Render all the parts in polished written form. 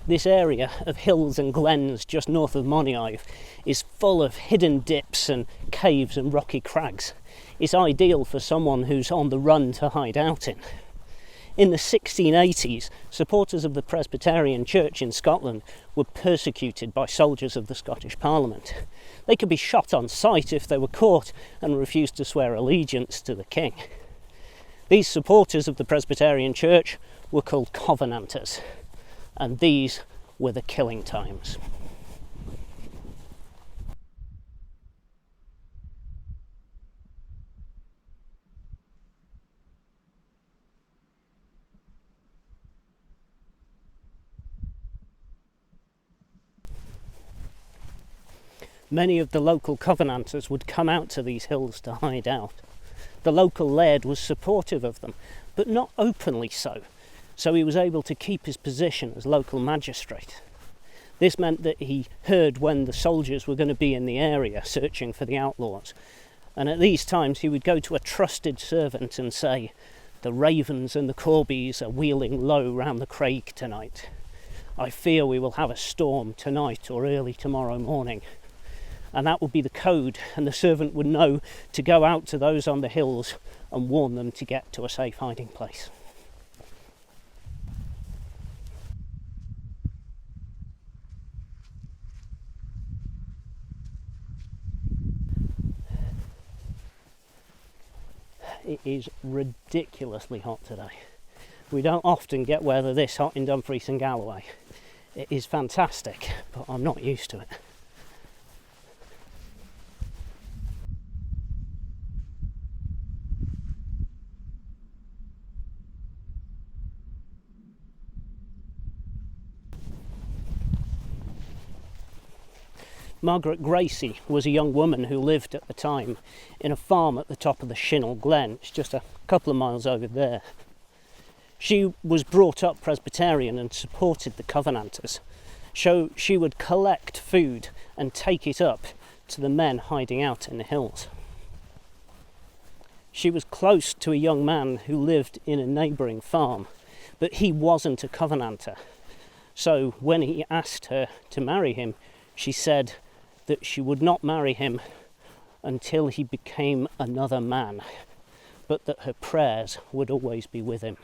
This area of hills and glens just north of Moniaive is full of hidden dips and caves and rocky crags. It's ideal for someone who's on the run to hide out in. In the 1680s, supporters of the Presbyterian Church in Scotland were persecuted by soldiers of the Scottish Parliament. They could be shot on sight if they were caught and refused to swear allegiance to the king. These supporters of the Presbyterian Church were called Covenanters, and these were the killing times. Many of the local Covenanters would come out to these hills to hide out. The local laird was supportive of them, but not openly so he was able to keep his position as local magistrate. This meant that he heard when the soldiers were going to be in the area searching for the outlaws, and at these times he would go to a trusted servant and say, "The ravens and the corbies are wheeling low round the craig tonight. I fear we will have a storm tonight or early tomorrow morning." And that would be the code, and the servant would know to go out to those on the hills and warn them to get to a safe hiding place. It is ridiculously hot today. We don't often get weather this hot in Dumfries and Galloway. It is fantastic, but I'm not used to it. Margaret Gracie was a young woman who lived at the time in a farm at the top of the Shinnell Glen. It's just a couple of miles over there. She was brought up Presbyterian and supported the Covenanters. So she would collect food and take it up to the men hiding out in the hills. She was close to a young man who lived in a neighbouring farm, but he wasn't a Covenanter. So when he asked her to marry him, she said that she would not marry him until he became another man, but that her prayers would always be with him.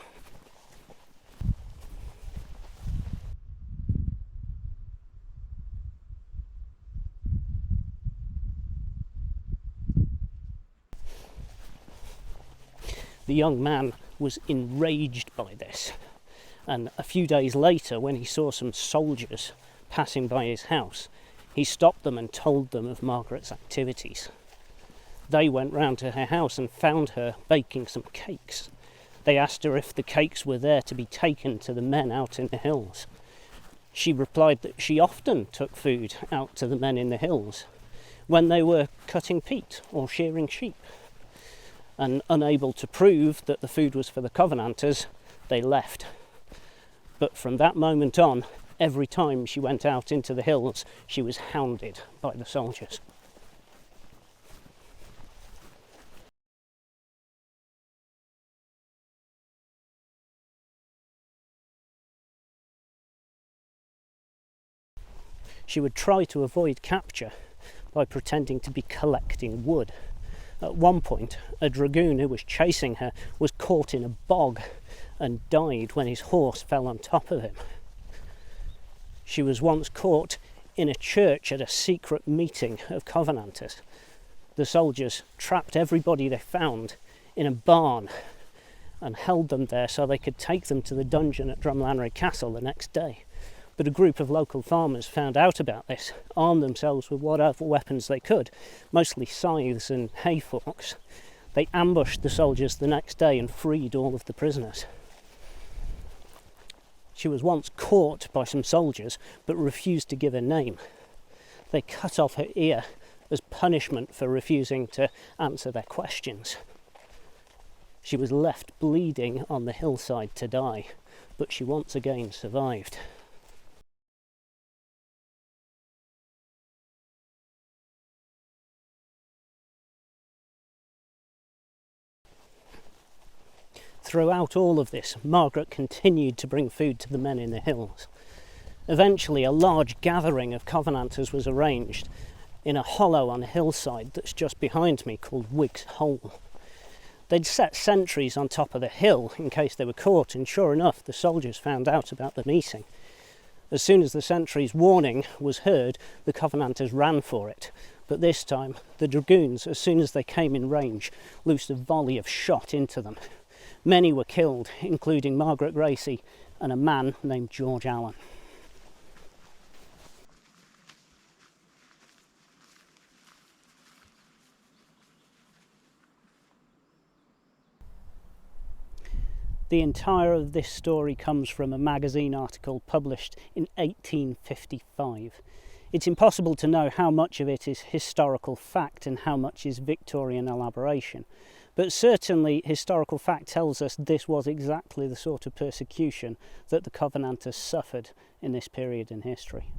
The young man was enraged by this, and a few days later, when he saw some soldiers passing by his house, he stopped them and told them of Margaret's activities. They went round to her house and found her baking some cakes. They asked her if the cakes were there to be taken to the men out in the hills. She replied that she often took food out to the men in the hills when they were cutting peat or shearing sheep. And unable to prove that the food was for the Covenanters, they left. But from that moment on, every time she went out into the hills, she was hounded by the soldiers. She would try to avoid capture by pretending to be collecting wood. At one point, a dragoon who was chasing her was caught in a bog and died when his horse fell on top of him. She was once caught in a church at a secret meeting of Covenanters. The soldiers trapped everybody they found in a barn and held them there so they could take them to the dungeon at Drumlanrig Castle the next day. But a group of local farmers found out about this, armed themselves with whatever weapons they could, mostly scythes and hay forks. They ambushed the soldiers the next day and freed all of the prisoners. She was once caught by some soldiers, but refused to give her name. They cut off her ear as punishment for refusing to answer their questions. She was left bleeding on the hillside to die, but she once again survived. Throughout all of this, Margaret continued to bring food to the men in the hills. Eventually a large gathering of Covenanters was arranged in a hollow on a hillside that's just behind me called Whig's Hole. They'd set sentries on top of the hill in case they were caught, and sure enough the soldiers found out about the meeting. As soon as the sentry's warning was heard, the Covenanters ran for it. But this time, the dragoons, as soon as they came in range, loosed a volley of shot into them. Many were killed, including Margaret Gracie and a man named George Allan. The entire of this story comes from a magazine article published in 1855. It's impossible to know how much of it is historical fact and how much is Victorian elaboration, but certainly historical fact tells us this was exactly the sort of persecution that the Covenanters suffered in this period in history.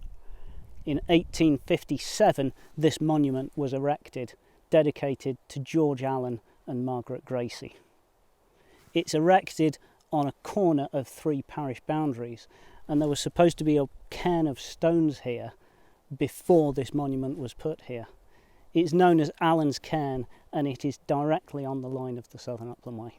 In 1857, this monument was erected, dedicated to George Allan and Margaret Gracie. It's erected on a corner of 3 parish boundaries, and there was supposed to be a cairn of stones here before this monument was put here. It's known as Allans Cairn, and it is directly on the line of the Southern Upland Way.